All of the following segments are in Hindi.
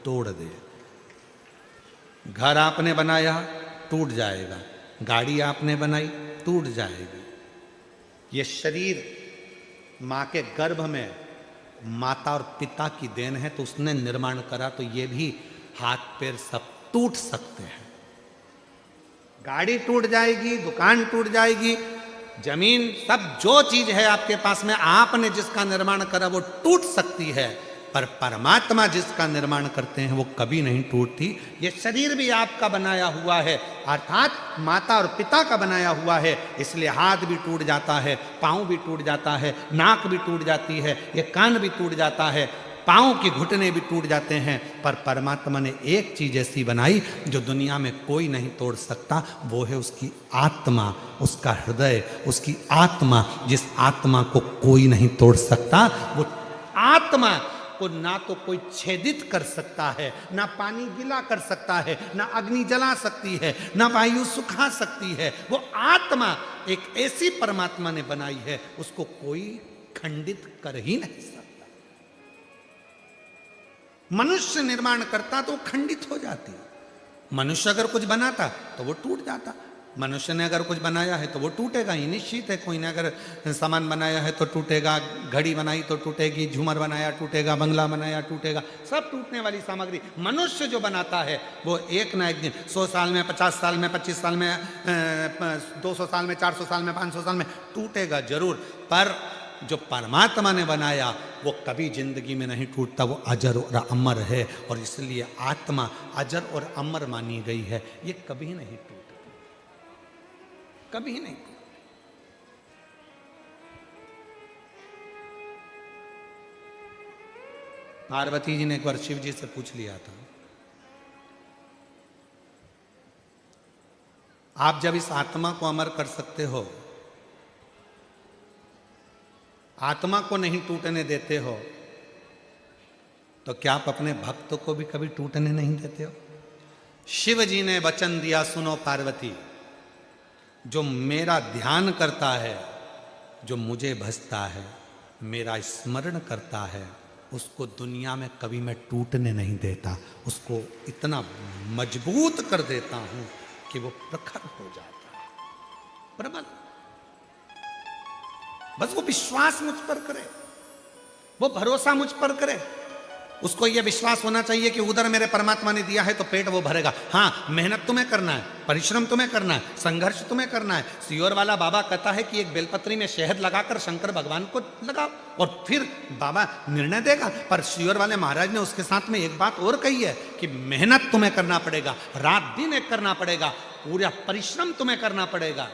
तोड़ दे। घर आपने बनाया टूट जाएगा, गाड़ी आपने बनाई टूट जाएगी। ये शरीर माँ के गर्भ में माता और पिता की देन है, तो उसने निर्माण करा, तो ये भी हाथ पैर सब टूट सकते हैं। गाड़ी टूट जाएगी, दुकान टूट जाएगी, जमीन, सब जो चीज है आपके पास में आपने जिसका निर्माण करा वो टूट सकती है, पर परमात्मा जिसका निर्माण करते हैं वो कभी नहीं टूटती। ये शरीर भी आपका बनाया हुआ है, अर्थात माता और पिता का बनाया हुआ है, इसलिए हाथ भी टूट जाता है, पाँव भी टूट जाता है, नाक भी टूट जाती है, ये कान भी टूट जाता है, पाँव की घुटने भी टूट जाते हैं, पर परमात्मा ने एक चीज ऐसी बनाई जो दुनिया में कोई नहीं तोड़ सकता, वो है उसकी आत्मा, उसका हृदय, उसकी आत्मा। जिस आत्मा को कोई नहीं तोड़ सकता, वो आत्मा को ना तो कोई छेदित कर सकता है, ना पानी गीला कर सकता है, ना अग्नि जला सकती है, ना वायु सुखा सकती है। वो आत्मा एक ऐसी परमात्मा ने बनाई है, उसको कोई खंडित कर ही नहीं सकता। मनुष्य निर्माण करता तो खंडित हो जाती, मनुष्य अगर कुछ बनाता तो वो टूट जाता। मनुष्य ने अगर कुछ बनाया है तो वो टूटेगा ही, निश्चित है। कोई ने अगर सामान बनाया है तो टूटेगा, घड़ी बनाई तो टूटेगी, झूमर बनाया टूटेगा, बंगला बनाया टूटेगा, सब टूटने वाली सामग्री। मनुष्य जो बनाता है वो एक ना एक दिन, 100 साल में, 50 साल में, 25 साल में, 200 साल में, 400 साल में, 500 साल में टूटेगा जरूर, पर जो परमात्मा ने बनाया वो कभी जिंदगी में नहीं टूटता, वो अजर और अमर है, और इसलिए आत्मा अजर और अमर मानी गई है। ये कभी नहीं टूटती, कभी नहीं। पार्वती जी ने एक बार शिव जी से पूछ लिया था, आप जब इस आत्मा को अमर कर सकते हो, आत्मा को नहीं टूटने देते हो, तो क्या आप अपने भक्तों को भी कभी टूटने नहीं देते हो? शिव जी ने वचन दिया, सुनो पार्वती, जो मेरा ध्यान करता है, जो मुझे भजता है, मेरा स्मरण करता है, उसको दुनिया में कभी मैं टूटने नहीं देता, उसको इतना मजबूत कर देता हूं कि वो प्रखर हो जाता है, प्रबल। बस वो विश्वास मुझ पर करे, वो भरोसा मुझ पर करे, उसको ये विश्वास होना चाहिए कि उधर मेरे परमात्मा ने दिया है तो पेट वो भरेगा। हाँ, मेहनत तुम्हें करना है, परिश्रम तुम्हें करना है, संघर्ष तुम्हें करना है। सियोर वाला बाबा कहता है कि एक बेलपत्री में शहद लगाकर शंकर भगवान को लगाओ और फिर बाबा निर्णय देगा। पर सियोर वाले महाराज ने उसके साथ में एक बात और कही है कि मेहनत तुम्हें करना पड़ेगा, रात दिन एक करना पड़ेगा, पूरा परिश्रम तुम्हें करना पड़ेगा,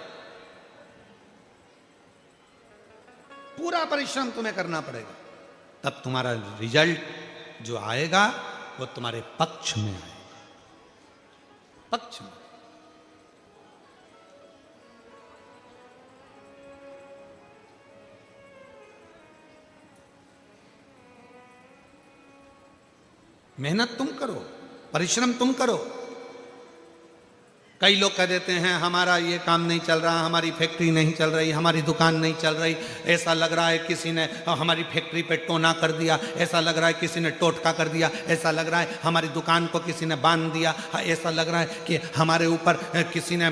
पूरा परिश्रम तुम्हें करना पड़ेगा, तब तुम्हारा रिजल्ट जो आएगा वो तुम्हारे पक्ष में आएगा, पक्ष में। मेहनत तुम करो, परिश्रम तुम करो। कई लोग कह देते हैं हमारा ये काम नहीं चल रहा, हमारी फैक्ट्री नहीं चल रही, हमारी दुकान नहीं चल रही, ऐसा लग रहा है किसी ने हमारी फैक्ट्री पे टोना कर दिया, ऐसा लग रहा है किसी ने टोटका कर दिया, ऐसा लग रहा है हमारी दुकान को किसी ने बांध दिया, ऐसा लग रहा है कि हमारे ऊपर किसी ने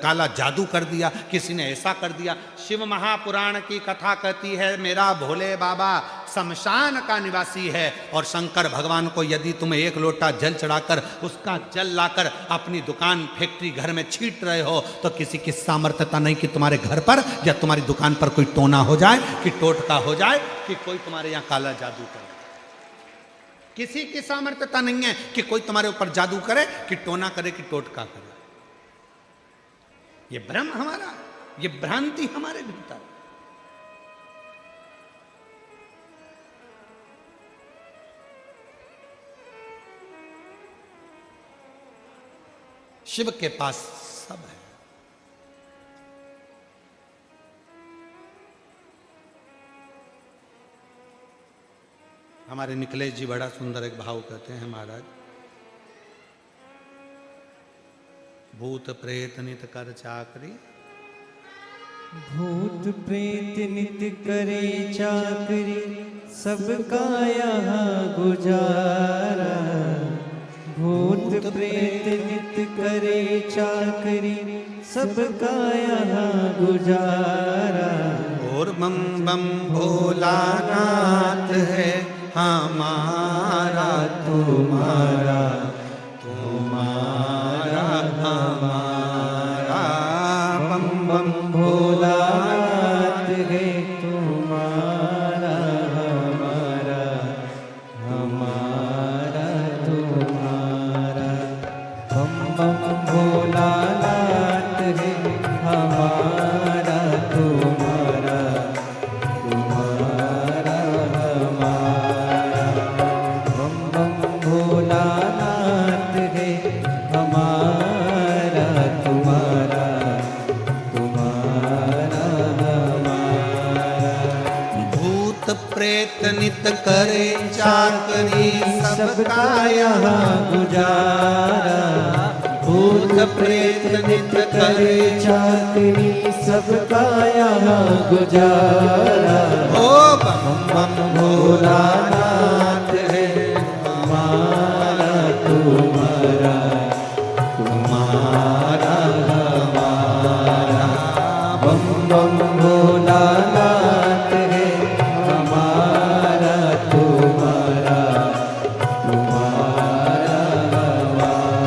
काला जादू कर दिया, किसी ने ऐसा कर दिया। शिव महापुराण की कथा कहती है मेरा भोले बाबा शमशान का निवासी है, और शंकर भगवान को यदि तुम एक लोटा जल चढ़ाकर उसका जल लाकर अपनी दुकान फैक्ट्री घर में छीट रहे हो तो किसी की सामर्थ्यता नहीं कि तुम्हारे घर पर या तुम्हारी दुकान पर कोई टोना हो जाए, कि टोटका हो जाए, कि कोई तुम्हारे यहाँ काला जादू करे। किसी की सामर्थ्यता नहीं है कि कोई तुम्हारे ऊपर जादू करे, कि टोना करे, कि टोटका करे। ये भ्रम हमारा, ये भ्रांति हमारे भीतर। शिव के पास सब है। हमारे निकलेश जी बड़ा सुंदर एक भाव कहते हैं महाराज, भूत प्रेत नित कर चाकरी, भूत प्रेत नित करे चाकरी, सबका यहाँ गुजारा। प्रेत नित करे चाकरी, सबका यहाँ गुजारा। और बम बम भोलानाथ है हमारा तुम्हारा, तुम्हारा हमारा। बम बम भोलानाथ है तुम्हारा हमारा, हमारा तुम्हारा। बम बम भोलानाथ है हमारा तुम्हारा, तुम्हारा हमारा। बम बम भोलानाथ है हमारा तुम्हारा, तुम्हारा हमारा। भूत प्रेत नित करे चाकरी, सबका यहाँ गुजारा। भूत प्रेत नित करे चाकरी, सबका यहाँ गुजारा। ओ बम बम भोलानाथ है हमारा तुम्हारा, तुम्हारा हमारा। बम बम भोलानाथ है हमारा तुम्हारा, तुम्हारा हमारा।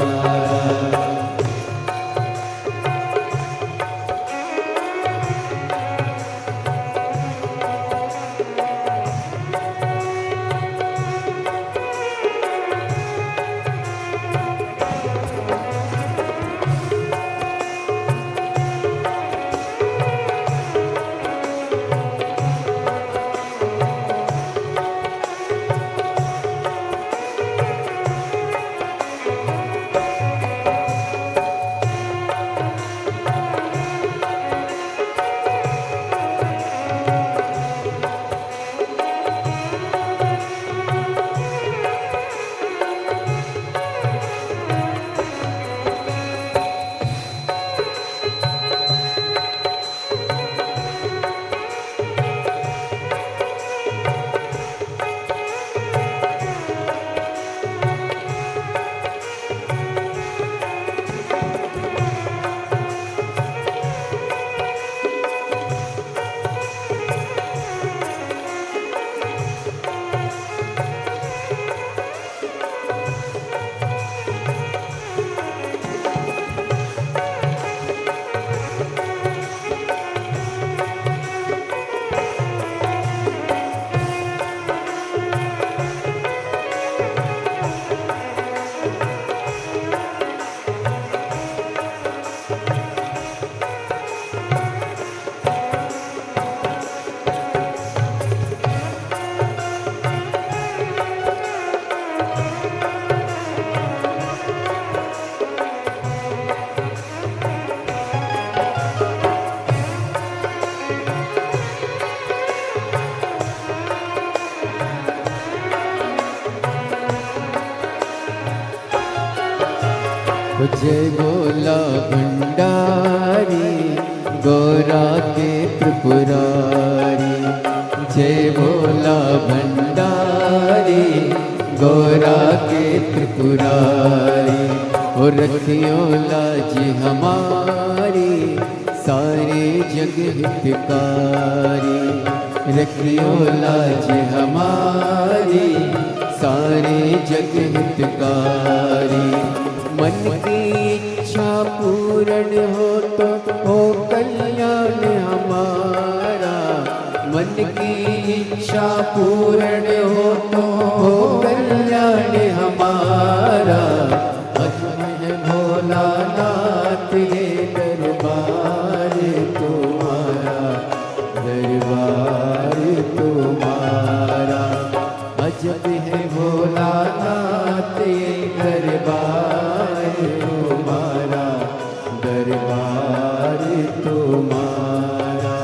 जय बोला भंडारी गोरा के त्रिपुरारी, जय बोला भंडारी गोरा के त्रिपुरारी। और रखियो लाज हमारी सारे जग हितकारी, रखियो लाज हमारी सारे जग हितकारी। मन की इच्छा पूर्ण हो तो हो कल्याण हमारा, मन की इच्छा पूर्ण हो तो हो कल्याण हमारा। अजय भोलानाथ ये दरबार तुम्हारा, दरबार तुम्हारा। अजब है भोलानाथ ये दरबार तुम्हारा, दरबार तुम्हारा।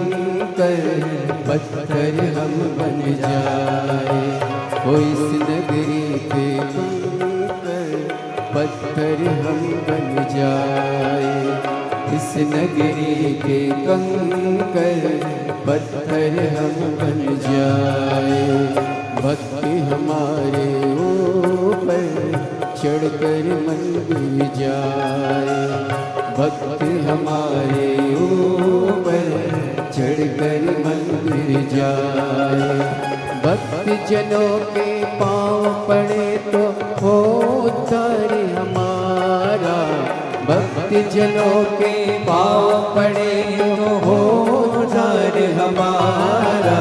कंकर पत्थर हम बन जाए। हो इस नगरी के कंकर पत्थर हम बन जाए। इस नगरी के कंकर पत्थर हम बन जाए। भक्ति हमारे ऊपर चढ़कर मन भी जाए। भक्ति हमारे ऊपर चढ़कर मन भी जाए। भक्त जनों के पाँव पड़े तो हो उद्धार हमारा। भक्त जनों के पाँव पड़े तो हो उद्धार हमारा।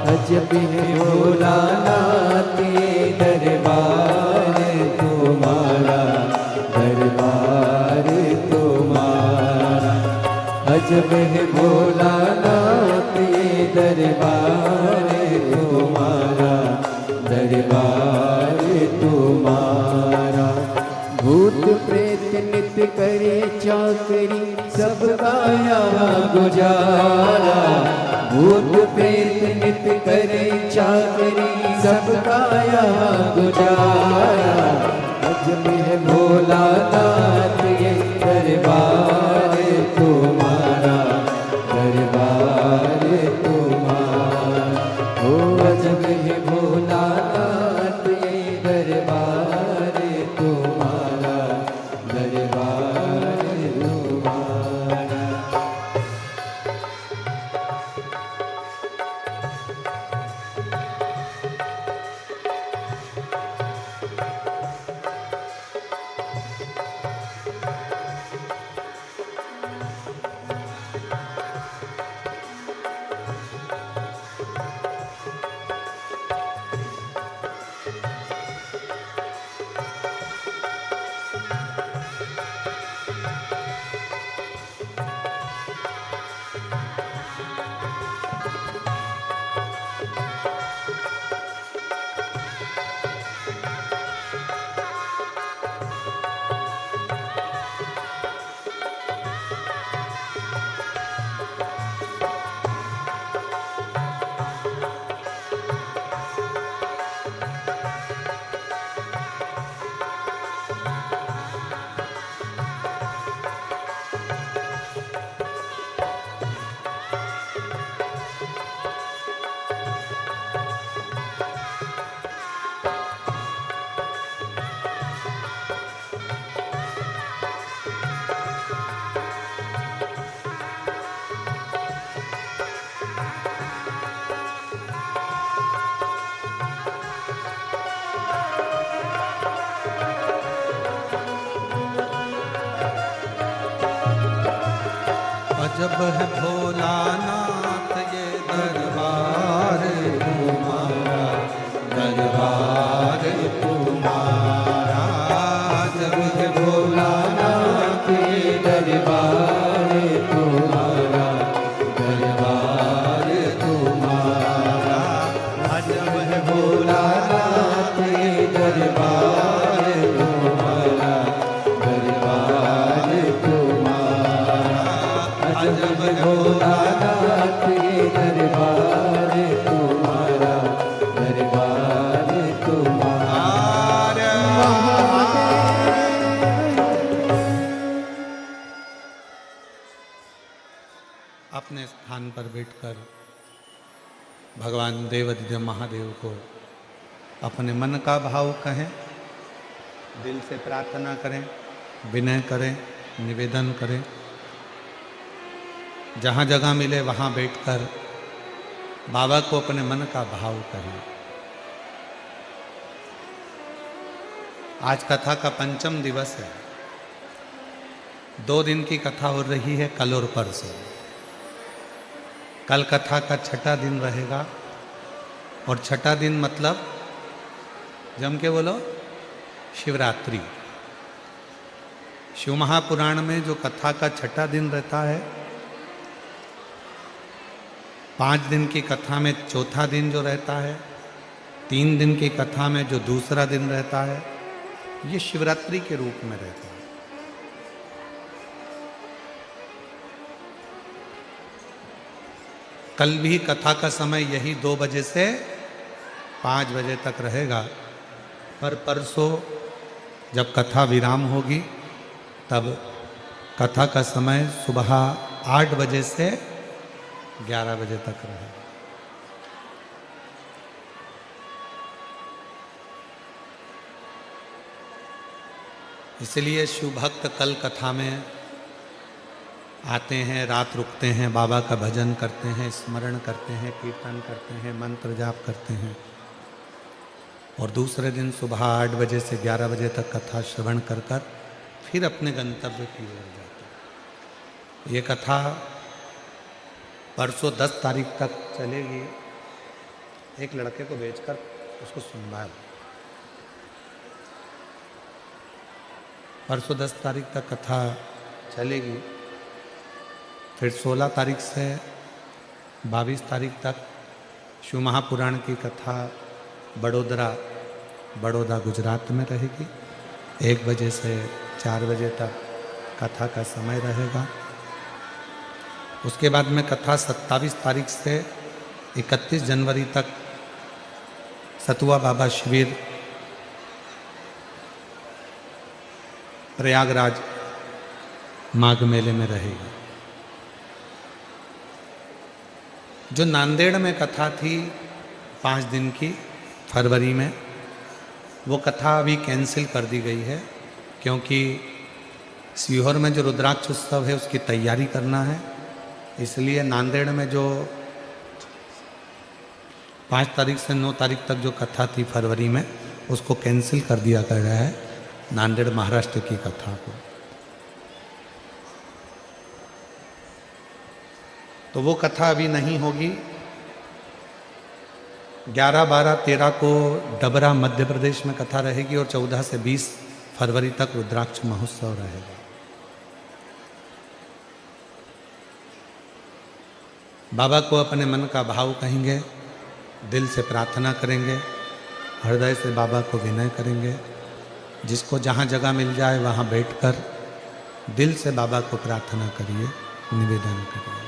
अजब है भोलानाथ ये दरबार तुम्हारा, दरबार तुम्हारा। अजब है भोलानाथ ये दरबार तुम्हारा, दरबार तुम्हारा। भूत प्रेत नित्य करे चाकरी सबका यहाँ गुजारा। भूत प्रेत नित्य करे चाकरी सबका यहाँ गुजारा। अजब है भोलानाथ ये दरबार तुम्हारा, दरबार तुम्हारा। ओ अजब है भोलानाथ ये दरबार तुम्हारा, दरबार तुम्हारा। अजब है भोलानाथ ये दरबार तुम्हारा, दरबार तुम्हारा। अजब है भोलानाथ ये दरबार तुम्हारा, दरबार तुम्हारा। अजब है भोलानाथ ये दरबार तुम्हारा, दरबार तुम्हारा। अजब है भोलानाथ ये दरबार तुम्हारा, दरबार तुम्हारा। अपने स्थान पर बैठकर भगवान देवाधिदेव महादेव को अपने मन का भाव कहें, दिल से प्रार्थना करें, विनय करें, निवेदन करें। जहाँ जगह मिले वहाँ बैठकर बाबा को अपने मन का भाव करें। आज कथा का पंचम दिवस है। 2 दिन की कथा हो रही है, कल और परसों। कल कथा का 6ठा दिन रहेगा और 6ठा दिन मतलब जम के बोलो शिवरात्रि। शिव महापुराण में जो कथा का 6ठा दिन रहता है, 5 दिन की कथा में 4था दिन जो रहता है, 3 दिन की कथा में जो दूसरा दिन रहता है, ये शिवरात्रि के रूप में रहता है। कल भी कथा का समय यही 2 बजे से 5 बजे तक रहेगा, पर परसों जब कथा विराम होगी तब कथा का समय सुबह 8 बजे से 11 बजे तक रहेगा। इसलिए शिव भक्त कल कथा में आते हैं, रात रुकते हैं, बाबा का भजन करते हैं, स्मरण करते हैं, कीर्तन करते हैं, मंत्र जाप करते हैं, और दूसरे दिन सुबह 8 बजे से 11 बजे तक कथा श्रवण कर कर फिर अपने गंतव्य की ओर जाते हैं। ये कथा परसों 10 तारीख तक चलेगी। एक लड़के को भेजकर उसको सुनवाया। परसों 10 तारीख तक कथा चलेगी, फिर 16 तारीख से 22 तारीख तक शिव महापुराण की कथा बड़ौदा गुजरात में रहेगी। 1 बजे से 4 बजे तक कथा का समय रहेगा। उसके बाद में कथा 27 तारीख से 31 जनवरी तक सतुआ बाबा शिविर प्रयागराज माघ मेले में रहेगी। जो नांदेड़ में कथा थी 5 दिन की फरवरी में, वो कथा अभी कैंसिल कर दी गई है, क्योंकि सीहोर में जो रुद्राक्ष उत्सव है उसकी तैयारी करना है। इसलिए नांदेड़ में जो 5 तारीख से 9 तारीख तक जो कथा थी फरवरी में, उसको कैंसिल कर दिया गया है, नांदेड़ महाराष्ट्र की कथा को। तो वो कथा अभी नहीं होगी। 11, 12, 13 को डबरा मध्य प्रदेश में कथा रहेगी, और 14 से 20 फरवरी तक रुद्राक्ष महोत्सव रहेगा। बाबा को अपने मन का भाव कहेंगे, दिल से प्रार्थना करेंगे, हृदय से बाबा को विनय करेंगे। जिसको जहाँ जगह मिल जाए वहाँ बैठकर दिल से बाबा को प्रार्थना करिए, निवेदन करिए।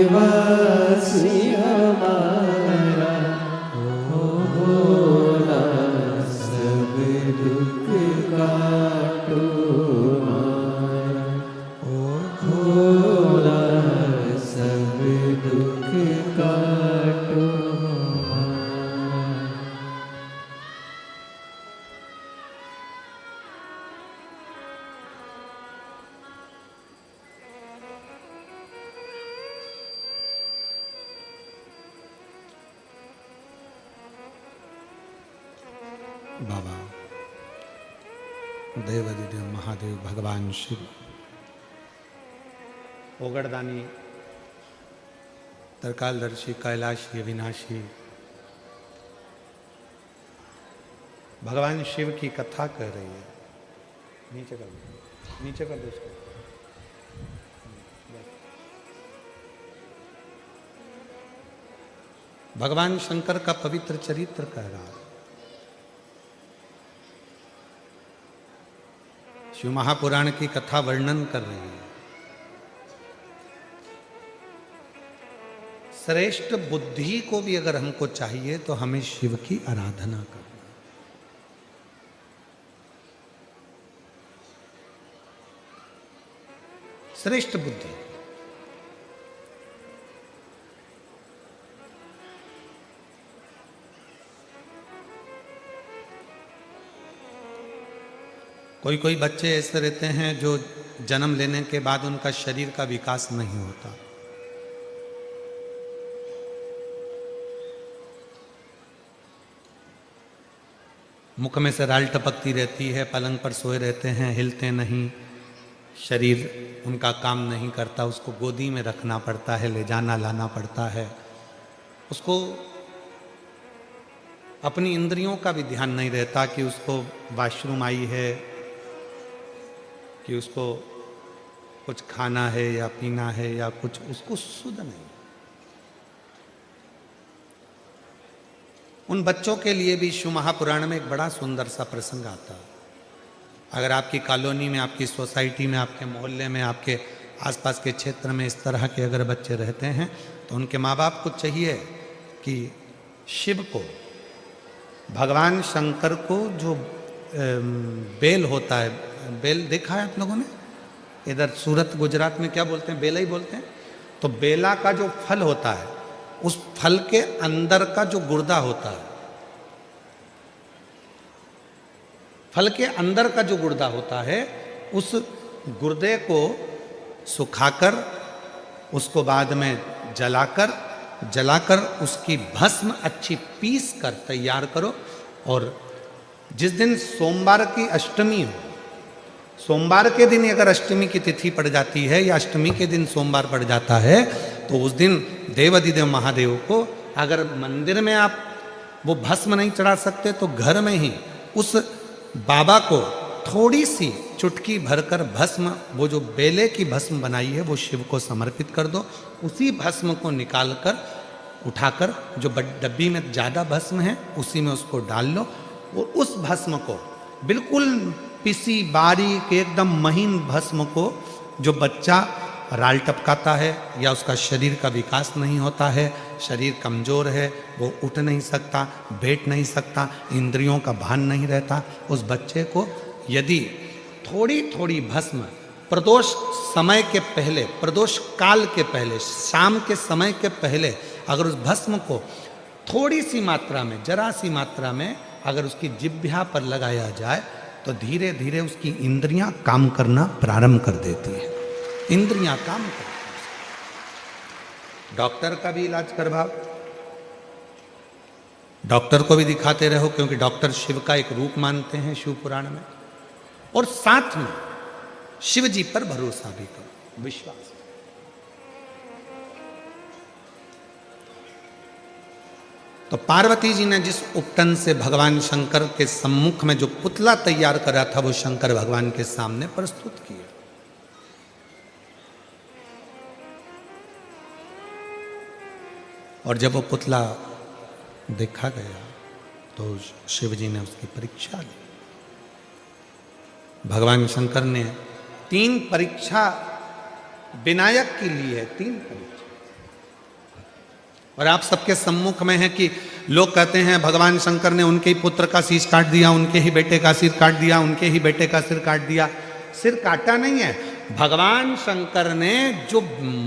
वासी हमारा, हो भोला सब दुख काटो हमारा, ओ भोला सब दुख काटो हमारा। बाबा देवादिदेव महादेव भगवान शिव, ओगड़दानी, त्रिकालदर्शी, कैलाशी, अविनाशी भगवान शिव की कथा कह रही है। नीचे कर दो, नीचे कर दो इसको। भगवान शंकर का पवित्र चरित्र कह रहा है। शिव महापुराण की कथा वर्णन कर रही है। श्रेष्ठ बुद्धि को भी अगर हमको चाहिए तो हमें शिव की आराधना करना। श्रेष्ठ बुद्धि, कोई कोई बच्चे ऐसे रहते हैं जो जन्म लेने के बाद उनका शरीर का विकास नहीं होता। मुख में से राल टपकती रहती है, पलंग पर सोए रहते हैं, हिलते नहीं, शरीर उनका काम नहीं करता, उसको गोदी में रखना पड़ता है, ले जाना लाना पड़ता है। उसको अपनी इंद्रियों का भी ध्यान नहीं रहता कि उसको वॉशरूम आई है, कि उसको कुछ खाना है या पीना है या कुछ, उसको सुध नहीं। उन बच्चों के लिए भी शिव महापुराण में एक बड़ा सुंदर सा प्रसंग आता है। अगर आपकी कॉलोनी में, आपकी सोसाइटी में, आपके मोहल्ले में, आपके आसपास के क्षेत्र में इस तरह के अगर बच्चे रहते हैं तो उनके माँ बाप को चाहिए कि शिव को, भगवान शंकर को जो बेल होता है, बेल देखा है आप लोगों ने? इधर सूरत गुजरात में क्या बोलते हैं? बेला ही बोलते हैं। तो बेला का जो फल होता है, उस फल के अंदर का जो गुर्दा होता है, फल के अंदर का जो गुर्दा होता है, उस गुर्दे को सुखाकर, उसको बाद में जलाकर उसकी भस्म अच्छी पीस कर तैयार करो। और जिस दिन सोमवार की अष्टमी हो, सोमवार के दिन अगर अष्टमी की तिथि पड़ जाती है या अष्टमी के दिन सोमवार पड़ जाता है, तो उस दिन देवादिदेव महादेव को, अगर मंदिर में आप वो भस्म नहीं चढ़ा सकते तो घर में ही उस बाबा को थोड़ी सी चुटकी भरकर भस्म, वो जो बेले की भस्म बनाई है वो शिव को समर्पित कर दो। उसी भस्म को निकालकर उठाकर, जो डब्बी में ज़्यादा भस्म है उसी में उसको डाल लो, और उस भस्म को बिल्कुल पिसी बारीक एकदम महीन भस्म को, जो बच्चा राल टपकाता है या उसका शरीर का विकास नहीं होता है, शरीर कमज़ोर है, वो उठ नहीं सकता, बैठ नहीं सकता, इंद्रियों का भान नहीं रहता, उस बच्चे को यदि थोड़ी थोड़ी भस्म प्रदोष समय के पहले, प्रदोष काल के पहले, शाम के समय के पहले अगर उस भस्म को थोड़ी सी मात्रा में, जरा सी मात्रा में अगर उसकी जिह्वा पर लगाया जाए तो धीरे धीरे उसकी इंद्रियां काम करना प्रारंभ कर देती है। इंद्रियां काम करती हैं। डॉक्टर का भी इलाज करवाओ, डॉक्टर को भी दिखाते रहो, क्योंकि डॉक्टर शिव का एक रूप मानते हैं शिव पुराण में। और साथ में शिव जी पर भरोसा भी करो, विश्वास। तो पार्वती जी ने जिस उपटन से भगवान शंकर के सम्मुख में जो पुतला तैयार करा था, वो शंकर भगवान के सामने प्रस्तुत किया। और जब वो पुतला देखा गया तो शिव जी ने उसकी परीक्षा ली। भगवान शंकर ने 3 परीक्षा विनायक की ली है, 3 परीक्षा। और आप सबके सम्मुख में है कि लोग कहते हैं भगवान शंकर ने उनके ही पुत्र का शीश काट दिया, उनके ही बेटे का सिर काट दिया, उनके ही बेटे का सिर काट दिया। सिर काटा नहीं है, भगवान शंकर ने जो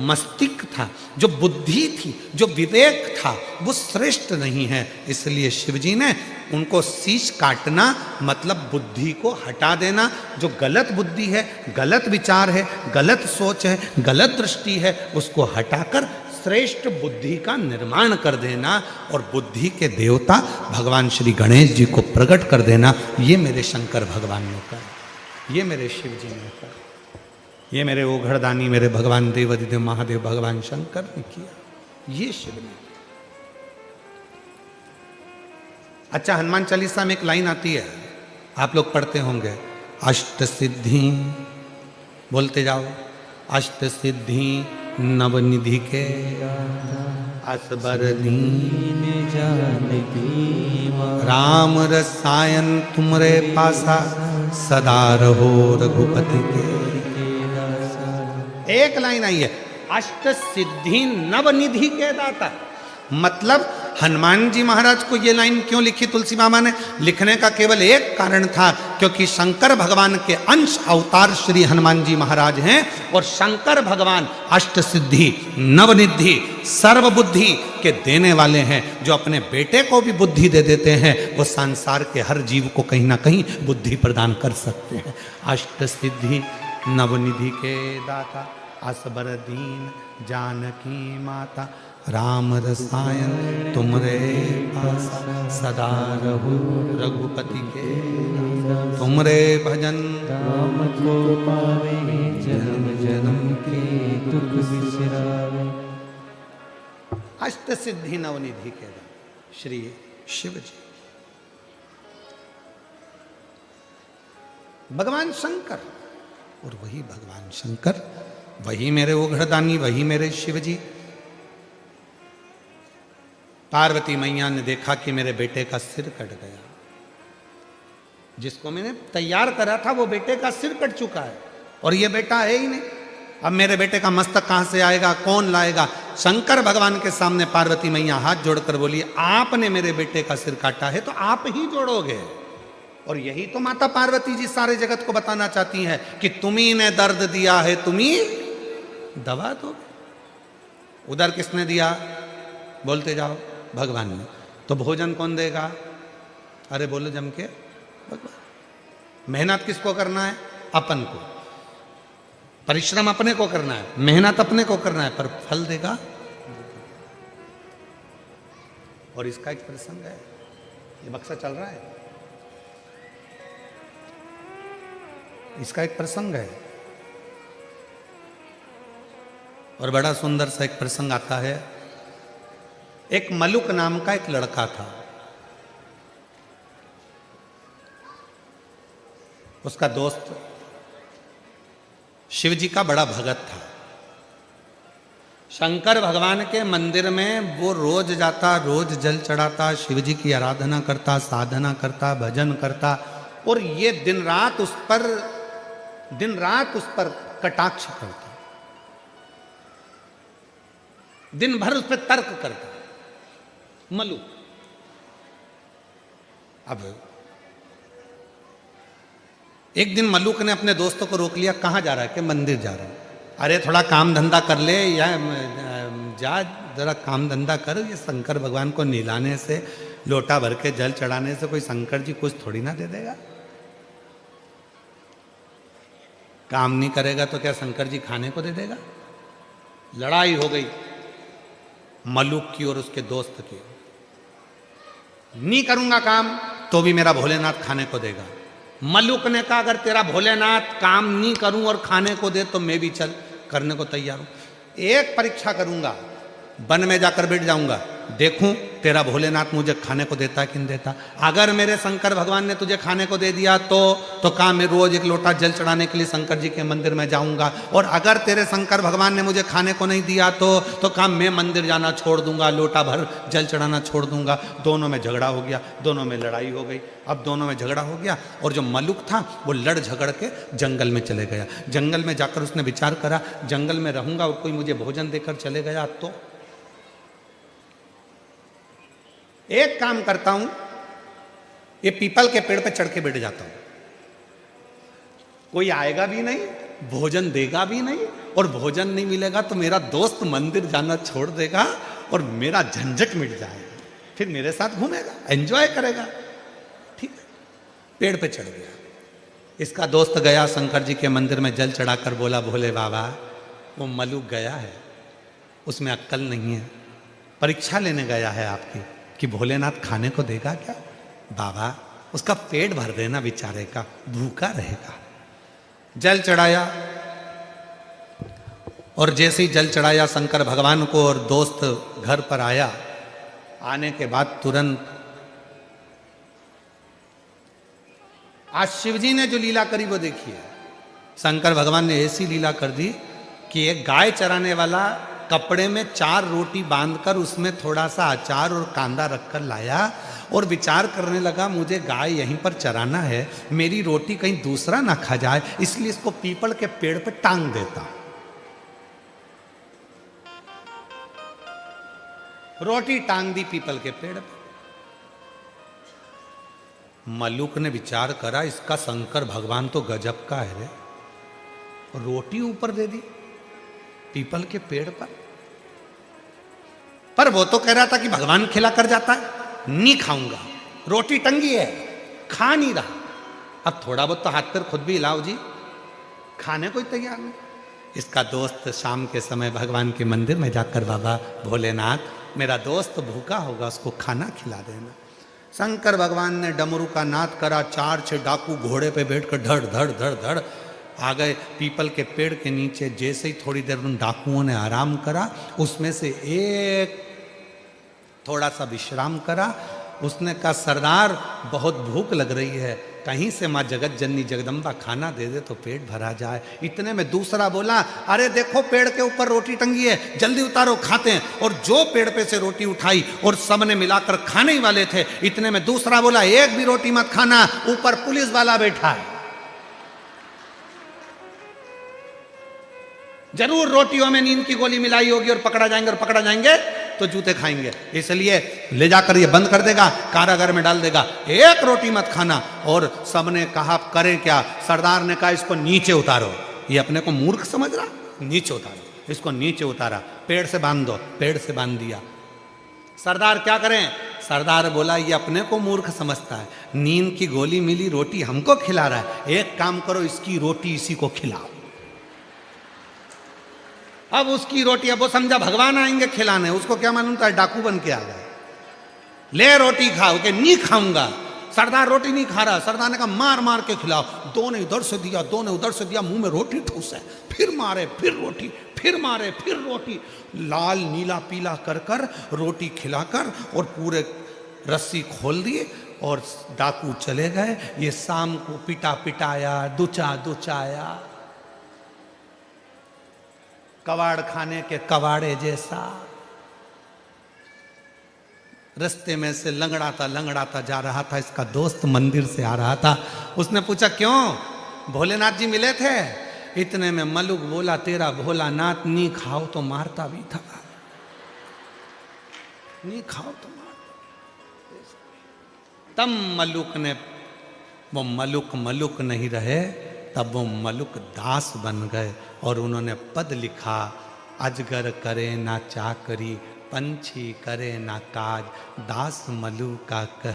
मस्तिष्क था, जो बुद्धि थी, जो विवेक था, वो श्रेष्ठ नहीं है। इसलिए शिव जी ने उनको शीश काटना मतलब बुद्धि को हटा देना। जो गलत बुद्धि है, गलत विचार है, गलत सोच है, गलत दृष्टि है, उसको हटाकर श्रेष्ठ बुद्धि का निर्माण कर देना और बुद्धि के देवता भगवान श्री गणेश जी को प्रकट कर देना। ये मेरे शंकर भगवान ने कहा, ये मेरे शिव जी ने कहा, ये मेरे ओघड़दानी, मेरे भगवान देवाधिदेव महादेव भगवान शंकर ने किया, ये शिव ने। अच्छा, हनुमान चालीसा में एक लाइन आती है, आप लोग पढ़ते होंगे, अष्ट सिद्धि, बोलते जाओ, अष्ट सिद्धि नवनिधि के असबर दीन जानकी, राम रसायन तुमरे पासा, सदा रहो रघुपति के। एक लाइन आई है, अष्ट सिद्धि नवनिधि के दाता। मतलब हनुमान जी महाराज को ये लाइन क्यों लिखी तुलसी मामा ने? लिखने का केवल एक कारण था, क्योंकि शंकर भगवान के अंश अवतार श्री हनुमान जी महाराज हैं और शंकर भगवान अष्ट सिद्धि नवनिधि सर्वबुद्धि के देने वाले हैं। जो अपने बेटे को भी बुद्धि दे देते हैं, वो संसार के हर जीव को कहीं ना कहीं बुद्धि प्रदान कर सकते हैं। अष्ट सिद्धि नवनिधि के दाता, असबर दीन जानकी माता, राम रसायन तुमरे पास, सदा रहो रघुपति के, तुमरे भजन राम को पावे, जन्म जन्म के दुख बिसरावे। अष्ट सिद्धि नवनिधि के श्री शिव जी, भगवान शंकर, और वही भगवान शंकर, वही मेरे ओघड़दानी, वही मेरे शिव जी। पार्वती मैया ने देखा कि मेरे बेटे का सिर कट गया, जिसको मैंने तैयार करा था वो बेटे का सिर कट चुका है और ये बेटा है ही नहीं। अब मेरे बेटे का मस्तक कहां से आएगा, कौन लाएगा? शंकर भगवान के सामने पार्वती मैया हाथ जोड़कर बोली, आपने मेरे बेटे का सिर काटा है तो आप ही जोड़ोगे। और यही तो माता पार्वती जी सारे जगत को बताना चाहती हैं कि तुम्ही ने दर्द दिया है, तुम्ही दवा दो। उधर किसने दिया? बोलते जाओ, भगवान ने। तो भोजन कौन देगा? अरे बोलो जम के, भगवान। मेहनत किसको करना है? अपन को। परिश्रम अपने को करना है, मेहनत अपने को करना है, पर फल देगा। और इसका एक प्रसंग है, ये बक्सा चल रहा है, इसका एक प्रसंग है और बड़ा सुंदर सा एक प्रसंग आता है। एक मलुक नाम का एक लड़का था, उसका दोस्त शिव जी का बड़ा भगत था। शंकर भगवान के मंदिर में वो रोज जाता, रोज जल चढ़ाता, शिव जी की आराधना करता, साधना करता, भजन करता, और ये दिन रात उस पर कटाक्ष करता, दिन भर उस पर तर्क करता मलुक। अब एक दिन मलुक ने अपने दोस्तों को रोक लिया, कहाँ जा रहा है? कि मंदिर जा रहा है। अरे थोड़ा काम धंधा कर ले, या जा जरा काम धंधा कर। ये शंकर भगवान को नहलाने से, लोटा भर के जल चढ़ाने से कोई शंकर जी कुछ थोड़ी ना दे देगा। काम नहीं करेगा तो क्या शंकर जी खाने को दे देगा? लड़ाई हो गई मलुक की और उसके दोस्त की। नहीं करूंगा काम तो भी मेरा भोलेनाथ खाने को देगा। मलुक ने कहा, अगर तेरा भोलेनाथ काम नहीं करूं और खाने को दे तो मैं भी चल करने को तैयार हूं। एक परीक्षा करूंगा, वन में जाकर बैठ जाऊंगा, देखूं तेरा भोलेनाथ मुझे खाने को देता कि नहीं देता। अगर मेरे शंकर भगवान ने तुझे खाने को दे दिया तो काम मैं रोज एक लोटा जल चढ़ाने के लिए शंकर जी के मंदिर में जाऊंगा, और अगर तेरे शंकर भगवान ने मुझे खाने को नहीं दिया तो काम मैं मंदिर जाना छोड़ दूंगा, लोटा भर जल चढ़ाना छोड़ दूंगा। दोनों में झगड़ा हो गया, दोनों में लड़ाई हो गई। अब दोनों में झगड़ा हो गया और जो मलुक था वो लड़ झगड़ के जंगल में चले गया। जंगल में जाकर उसने विचार करा, जंगल में रहूंगा और कोई मुझे भोजन देकर चले गया एक काम करता हूं, ये पीपल के पेड़ पे चढ़ के बैठ जाता हूं, कोई आएगा भी नहीं, भोजन देगा भी नहीं, और भोजन नहीं मिलेगा तो मेरा दोस्त मंदिर जाना छोड़ देगा और मेरा झंझट मिट जाएगा, फिर मेरे साथ घूमेगा, एंजॉय करेगा। ठीक है, पेड़ पे चढ़ गया। इसका दोस्त गया शंकर जी के मंदिर में जल चढ़ाकर बोला, भोले बाबा वो मलुक गया है, उसमें अक्कल नहीं है, परीक्षा लेने गया है आपकी कि भोलेनाथ खाने को देगा क्या। बाबा उसका पेट भर देना बेचारे का, भूखा रहेगा। जल चढ़ाया, और जैसे ही जल चढ़ाया शंकर भगवान को और दोस्त घर पर आया, आने के बाद तुरंत आज शिव जी ने जो लीला करी वो देखिए। शंकर भगवान ने ऐसी लीला कर दी कि एक गाय चराने वाला कपड़े में 4 रोटी बांधकर उसमें थोड़ा सा अचार और कांदा रखकर लाया और विचार करने लगा, मुझे गाय यहीं पर चराना है, मेरी रोटी कहीं दूसरा ना खा जाए, इसलिए इसको पीपल के पेड़ पर टांग देता। रोटी टांग दी पीपल के पेड़ पर। मल्लुक ने विचार करा, इसका शंकर भगवान तो गजब का है रे, रोटी ऊपर दे दी पीपल के पेड़ पर वो तो कह रहा था कि भगवान खिला कर जाता है, नहीं खाऊंगा, रोटी टंगी है, खा नहीं रहा। अब थोड़ा बहुत तो हाथ पर खुद भी हिलाओ जी, खाने को ही तैयार नहीं। इसका दोस्त शाम के समय भगवान के मंदिर में जाकर, बाबा भोलेनाथ मेरा दोस्त भूखा होगा, उसको खाना खिला देना। शंकर भगवान ने डमरू का नाद करा, 4-6 डाकू घोड़े पे बैठकर धड़ धड़ धड़ धड़ आ गए पीपल के पेड़ के नीचे। जैसे ही थोड़ी देर उन डाकुओं ने आराम करा, उसमें से एक थोड़ा सा विश्राम करा। उसने कहा, सरदार बहुत भूख लग रही है, कहीं से माँ जगत जननी जगदम्बा खाना दे दे तो पेट भरा जाए। इतने में दूसरा बोला, अरे देखो पेड़ के ऊपर रोटी टंगी है, जल्दी उतारो खाते हैं। और जो पेड़ पे से रोटी उठाई और सबने मिलाकर खाने ही वाले थे। इतने में दूसरा बोला, एक भी रोटी मत खाना, ऊपर पुलिस वाला बैठा है, जरूर रोटियों में नींद की गोली मिलाई होगी और पकड़ा जाएंगे तो जूते खाएंगे, इसलिए ले जाकर ये बंद कर देगा, कारागार में डाल देगा, एक रोटी मत खाना। और सबने कहा करें क्या। सरदार ने कहा, इसको नीचे उतारो। ये अपने को मूर्ख समझ रहा, नीचे उतारो, इसको नीचे उतारा, पेड़ से बांध दो, पेड़ से बांध दिया। सरदार क्या करें। सरदार बोला, ये अपने को मूर्ख समझता है, नींद की गोली मिली, रोटी हमको खिला रहा है, एक काम करो, इसकी रोटी इसी को खिलाओ। अब उसकी रोटी, अब वो समझा भगवान आएंगे खिलाने, उसको क्या मालूम था डाकू बन के आ गए। ले रोटी खाओ, के नहीं खाऊंगा। सरदार रोटी नहीं खा रहा। सरदार ने कहा, मार मार के खिलाओ। दो ने इधर से दिया, दो ने उधर से दिया, मुंह में रोटी ठूस है, फिर मारे, फिर रोटी, फिर मारे, फिर रोटी, लाल नीला पीला कर कर रोटी खिलाकर और पूरे रस्सी खोल दिए और डाकू चले गए। ये शाम को पिटा पिटाया, दुचा दुचाया, कबाड़ खाने के कबाड़े जैसा रास्ते में से लंगड़ाता जा रहा था। इसका दोस्त मंदिर से आ रहा था। उसने पूछा, क्यों भोलेनाथ जी मिले थे। इतने में मलुक बोला, तेरा भोलानाथ नहीं खाओ तो मारता भी था, नहीं खाओ तो मारता। तब मलुक ने, वो मलुक नहीं रहे, तब वो मलुक दास बन गए और उन्होंने पद लिखा, अजगर करे ना चाकरी, पंछी करे ना काज, दास मलुका कह